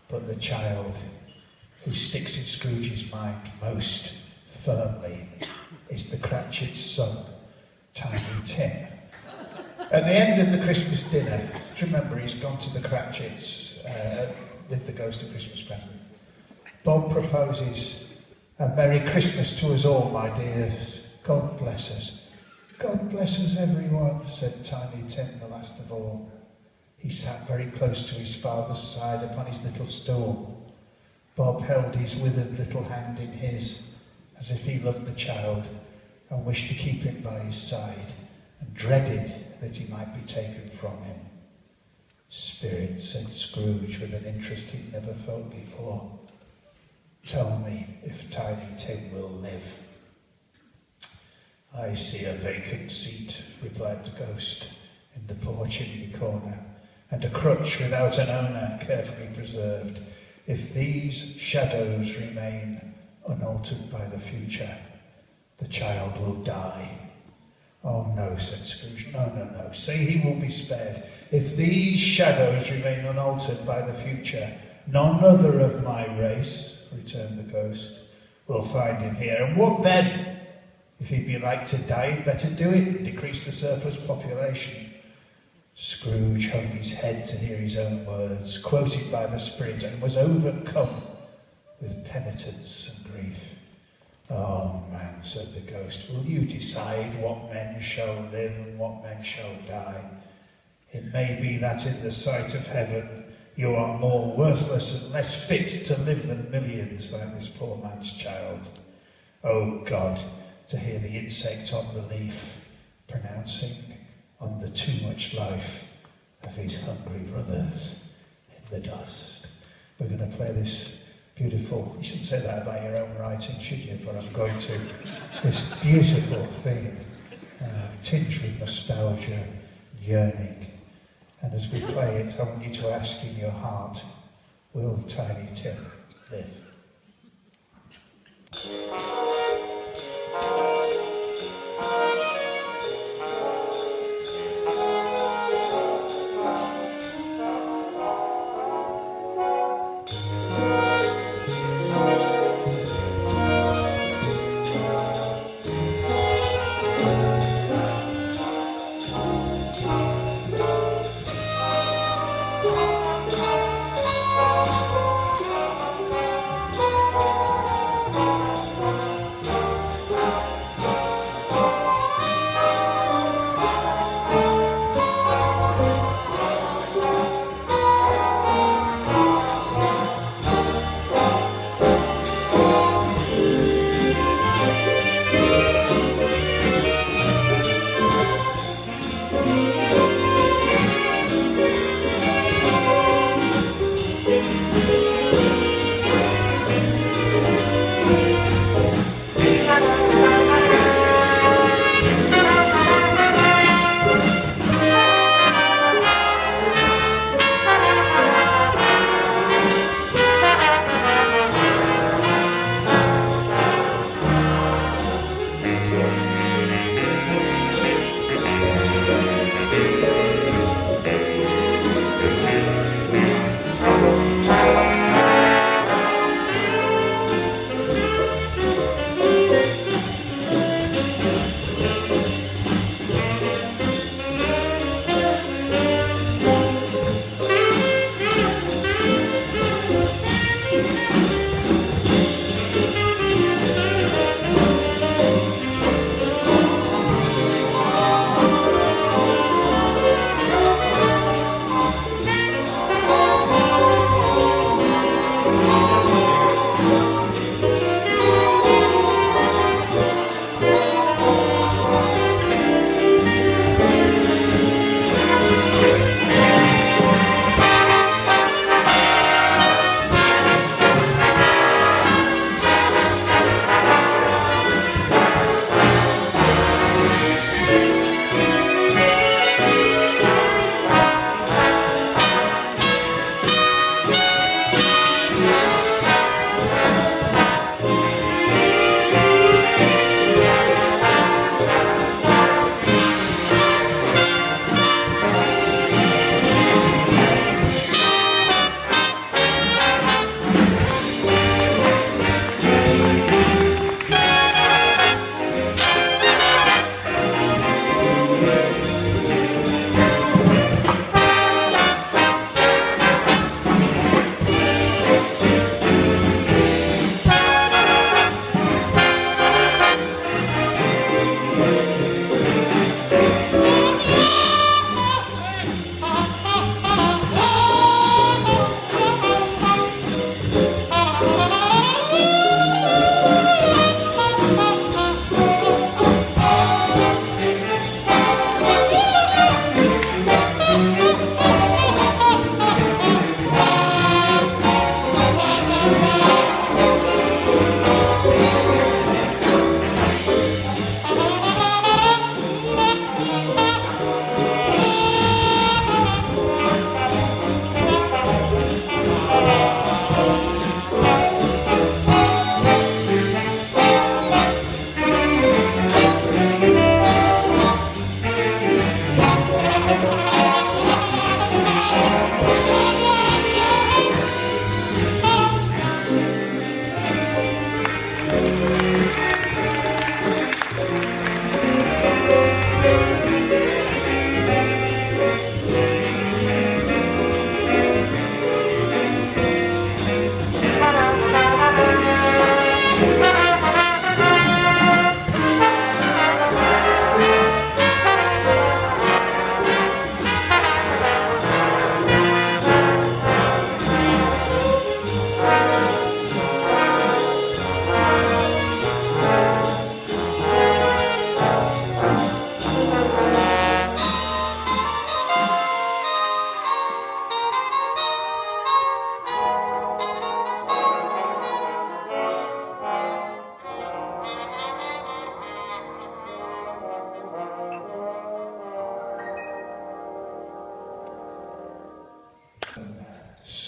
But the child who sticks in Scrooge's mind most firmly is the Cratchit's son, Tiny Tim. At the end of the Christmas dinner, do you remember he's gone to the Cratchits with the ghost of Christmas present? Bob proposes, "A Merry Christmas to us all, my dears. God bless us." "God bless us, everyone," said Tiny Tim, the last of all. He sat very close to his father's side upon his little stool. Bob held his withered little hand in his, as if he loved the child and wished to keep him by his side, and dreaded that he might be taken from him. "Spirit," said Scrooge with an interest he'd never felt before, "tell me if Tiny Tim will live." "I see a vacant seat," replied the ghost, "in the poor chimney corner, and a crutch without an owner carefully preserved. If these shadows remain unaltered by the future, the child will die." "Oh no," said Scrooge, no, say he will be spared. "If these shadows remain unaltered by the future, none other of my race," returned the ghost, "will find him here. And what then? If he'd be like to die, he'd better do it and decrease the surplus population." Scrooge hung his head to hear his own words, quoted by the Spirit, and was overcome with penitence and grief. "Oh, man," said the ghost, "will you decide what men shall live and what men shall die? It may be that in the sight of heaven you are more worthless and less fit to live than millions like this poor man's child. Oh God, to hear the insect on the leaf pronouncing on the too much life of his hungry brothers in the dust." We're going to play this beautiful, you shouldn't say that about your own writing, should you? But I'm going to. This beautiful theme, tinged with nostalgia and yearning. And as we play it, I want you to ask in your heart, will Tiny Tim live?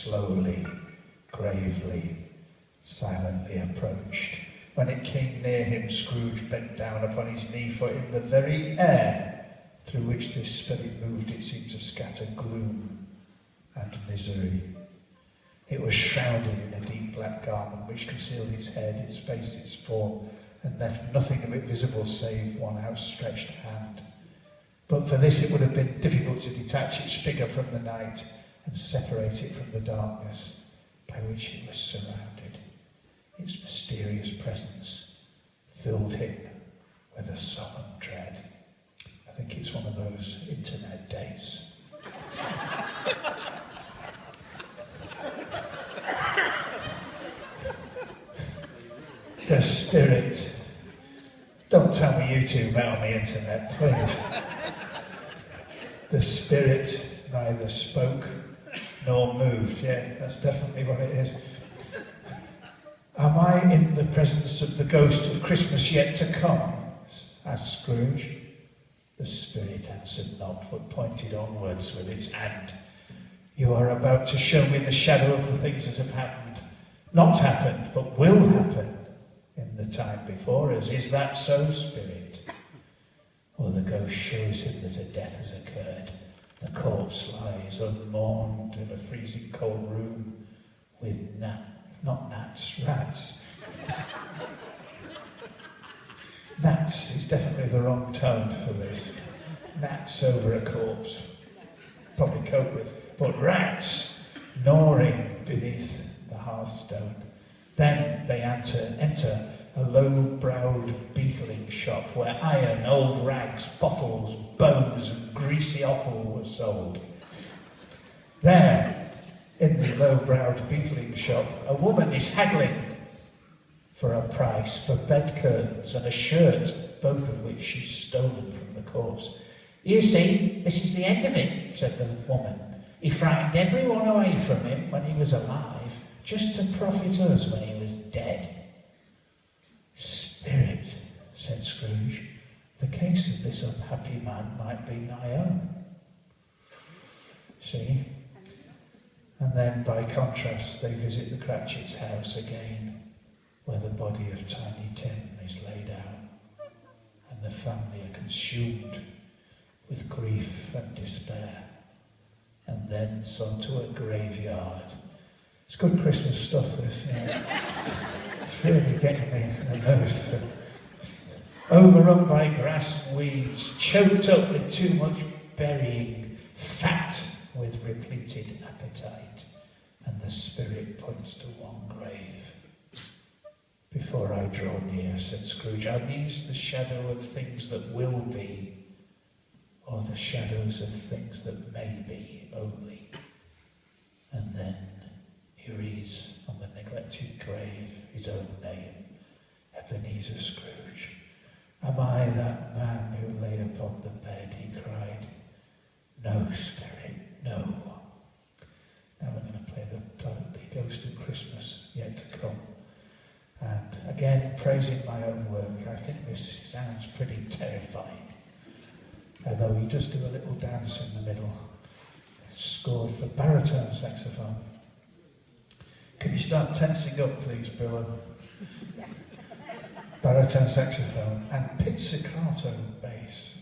slowly, gravely, silently approached. When it came near him, Scrooge bent down upon his knee, for in the very air through which this spirit moved, it seemed to scatter gloom and misery. It was shrouded in a deep black garment which concealed its head, its face, its form, and left nothing of it visible save one outstretched hand. But for this it would have been difficult to detach its figure from the night and separate it from the darkness by which it was surrounded. Its mysterious presence filled him with a solemn dread. I think it's one of those internet days. The spirit. Don't tell me you two met on the internet, please. The spirit neither spoke nor moved. Yeah, that's definitely what it is. Am I in the presence of the ghost of Christmas yet to come? Asked Scrooge. The spirit answered not, but pointed onwards with its hand. You are about to show me the shadow of the things that have happened. Not happened, but will happen in the time before us. Is that so, spirit? Or the ghost shows him that a death has occurred. The corpse lies unmourned in a freezing cold room with rats. Gnats is definitely the wrong tone for this. Gnats over a corpse, probably cope with, but rats gnawing beneath the hearthstone. Then they enter a low-browed beetling shop where iron, old rags, bottles, bones and greasy offal were sold. There, in the low-browed beetling shop, a woman is haggling for a price for bed curtains and a shirt, both of which she's stolen from the corpse. You see, this is the end of him, said the woman. He frightened everyone away from him when he was alive, just to profit us when he was dead. Spirit, said Scrooge, the case of this unhappy man might be my own. See? And then, by contrast, they visit the Cratchit's house again, where the body of Tiny Tim is laid out, and the family are consumed with grief and despair, and then sent to a graveyard. It's good Christmas stuff, this. It's really getting me in the nose. Overrun by grass and weeds, choked up with too much burying, fat with repleted appetite, and the spirit points to one grave. Before I draw near, said Scrooge, are these the shadow of things that will be, or the shadows of things that may be only? And then he reads on the neglected grave his own name, Ebenezer Scrooge. Am I that man who lay upon the bed? He cried. No, spirit, no. Now we're going to play the Ghost of Christmas yet to come. And again, praising my own work, I think this sounds pretty terrifying. Although he does do a little dance in the middle, scored for baritone saxophone. Can you start tensing up, please, Bill? Baritone saxophone and pizzicato bass.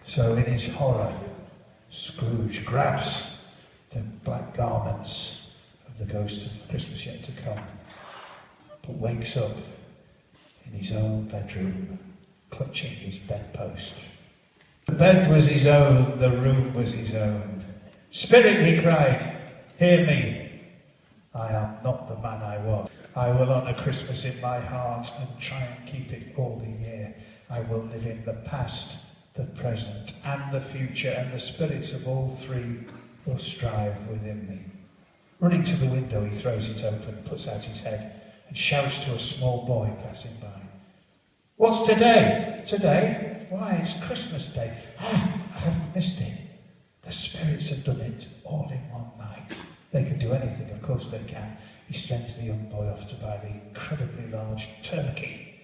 So in his horror, Scrooge grabs the black garments of the ghost of Christmas yet to come, but wakes up in his own bedroom, clutching his bedpost. The bed was his own, the room was his own. Spirit, he cried, hear me. I am not the man I was. I will honour Christmas in my heart and try and keep it all the year. I will live in the past, the present and the future, and the spirits of all three will strive within me. Running to the window, he throws it open, puts out his head and shouts to a small boy passing by. What's today? Today? Why, it's Christmas Day. Ah, I haven't missed it. The spirits have done it all in one night. They can do anything, of course they can. He sends the young boy off to buy the incredibly large turkey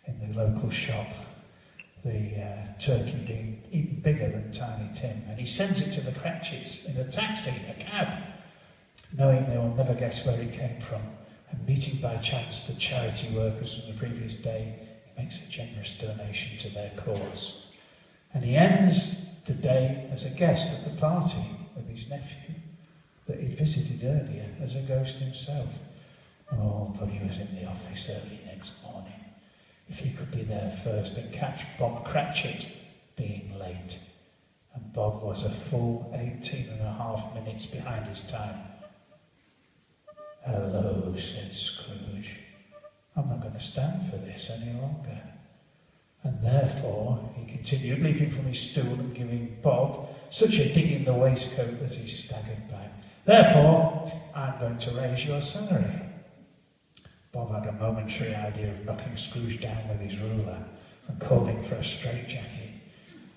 in the local shop. The turkey being even bigger than Tiny Tim. And he sends it to the Cratchits in a taxi, a cab, knowing they will never guess where it came from. And meeting by chance the charity workers from the previous day, he makes a generous donation to their cause. And he ends the day as a guest at the party with his nephew that he visited earlier as a ghost himself. Oh, but he was in the office early next morning. If he could be there first and catch Bob Cratchit being late. And Bob was a full 18.5 minutes behind his time. Hello, said Scrooge. I'm not going to stand for this any longer. And therefore, he continued, leaping from his stool and giving Bob such a dig in the waistcoat that he staggered back. Therefore, I'm going to raise your salary. Bob had a momentary idea of knocking Scrooge down with his ruler and calling for a straitjacket.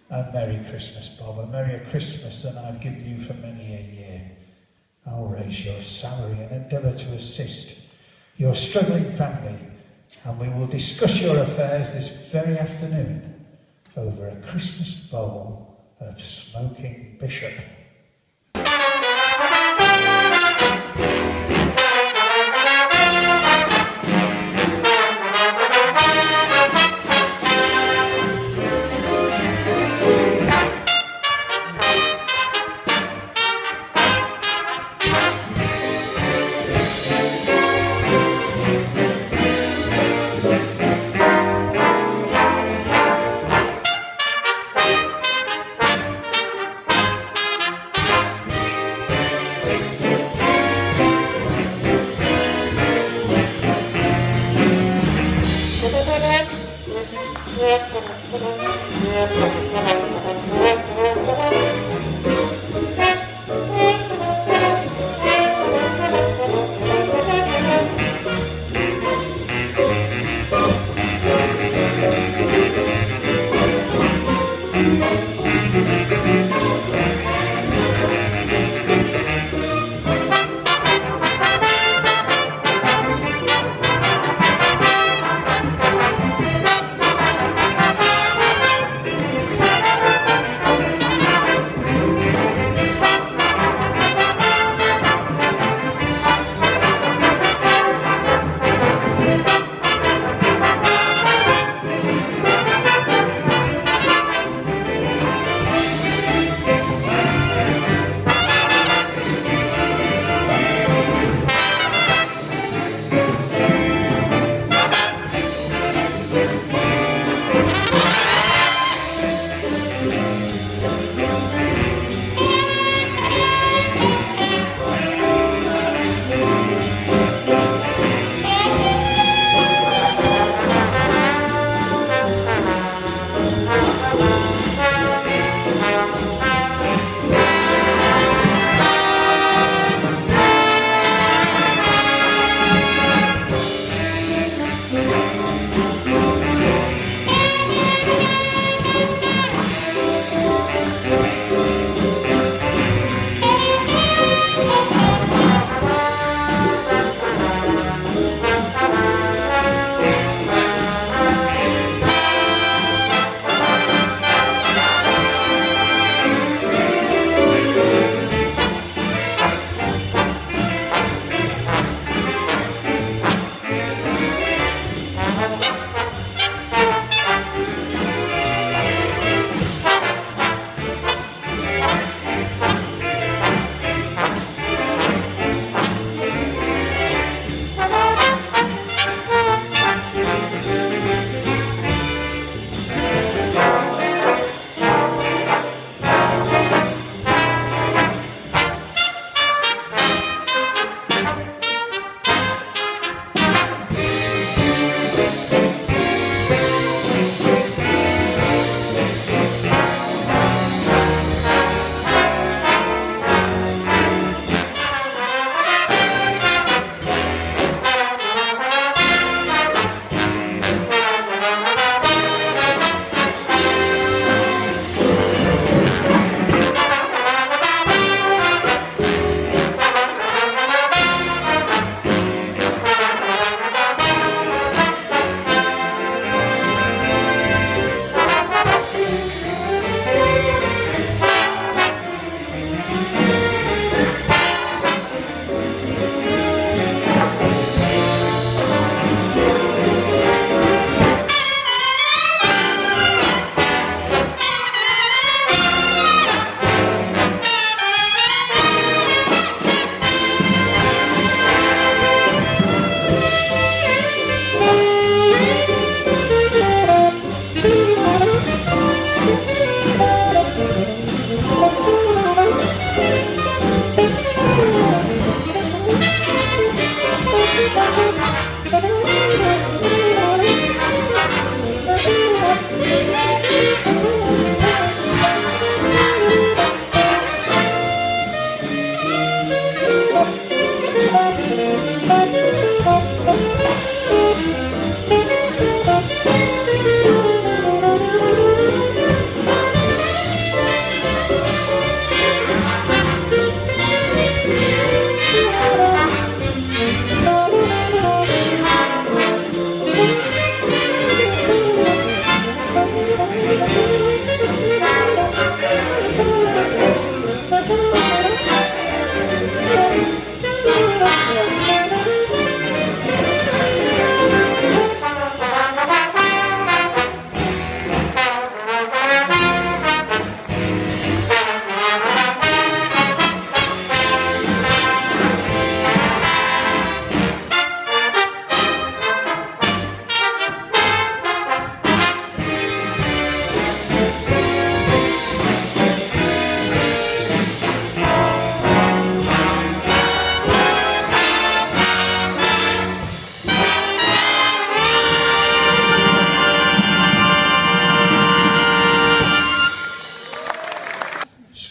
A Merry Christmas, Bob, a merrier Christmas than I've given you for many a year. I'll raise your salary and endeavour to assist your struggling family, and we will discuss your affairs this very afternoon over a Christmas bowl of smoking bishop.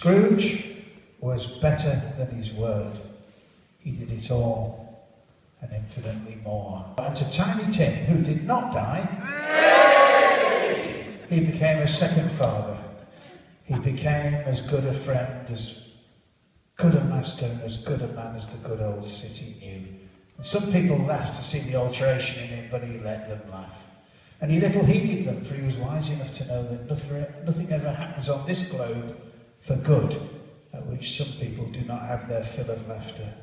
Scrooge was better than his word. He did it all and infinitely more. And to Tiny Tim, who did not die, he became a second father. He became as good a friend, as good a master, and as good a man as the good old city knew. And some people laughed to see the alteration in him, but he let them laugh. And he little heeded them, for he was wise enough to know that nothing ever happens on this globe for good, at which some people do not have their fill of laughter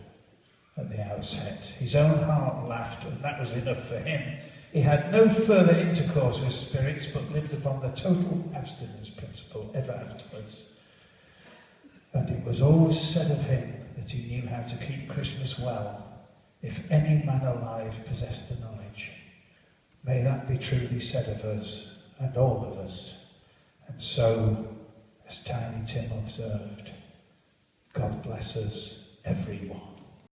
at the outset. His own heart laughed, and that was enough for him. He had no further intercourse with spirits, but lived upon the total abstinence principle ever afterwards. And it was always said of him that he knew how to keep Christmas well, if any man alive possessed the knowledge. May that be truly said of us, and all of us. And so, as Tiny Tim observed, God bless us, everyone.